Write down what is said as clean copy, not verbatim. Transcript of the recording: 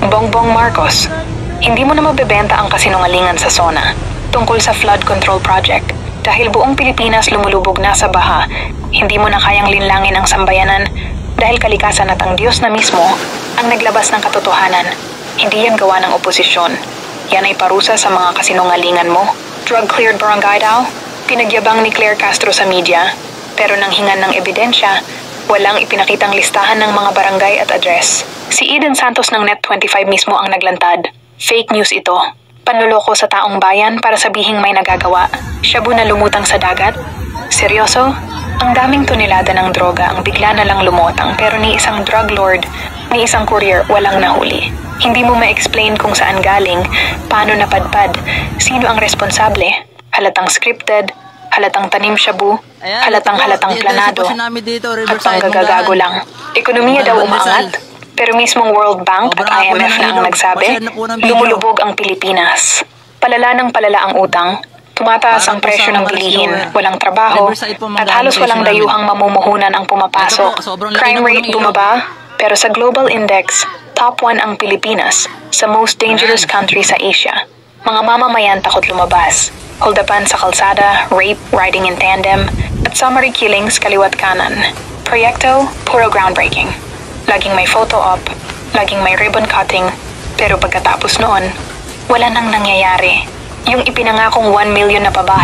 Bongbong Marcos, hindi mo na mabebenta ang kasinungalingan sa SONA tungkol sa flood control project. Dahil buong Pilipinas lumulubog na sa baha, hindi mo na kayang linlangin ang sambayanan dahil kalikasan at ang Diyos na mismo ang naglabas ng katotohanan. Hindi yan gawa ng oposisyon. Yan ay parusa sa mga kasinungalingan mo. Drug-cleared barangay daw, pinagyabang ni Claire Castro sa media, pero nang hingan ng ebidensya, walang ipinakitang listahan ng mga barangay at address. Si Eden Santos ng Net25 mismo ang naglantad. Fake news ito. Panluloko sa taong bayan para sabihing may nagagawa. Shabu na lumutang sa dagat? Seryoso? Ang daming tonelada ng droga ang bigla na lang lumutang pero ni isang drug lord, ni isang courier walang nahuli. Hindi mo ma-explain kung saan galing, paano napadpad, sino ang responsable. Halatang scripted, halatang tanim shabu, halatang planado, at panggagago lang. Ekonomiya daw umaangat, pero mismong World Bank at IMF na ang nagsabi, lumulubog ang Pilipinas. Palala ng palala ang utang, tumataas ang presyo ng bilihin, walang trabaho, at halos walang dayuhang mamumuhunan ang pumapasok. Crime rate bumaba, pero sa Global Index, top 1 ang Pilipinas sa most dangerous country sa Asia. Mga mamamayan takot lumabas. Holdapan sa kalsada, rape, riding in tandem, at summary killings kaliwat kanan. Proyekto, puro groundbreaking. Laging may photo op, laging may ribbon cutting, pero pagkatapos noon, wala nang nangyayari. Yung ipinangakong 1 million na pabahay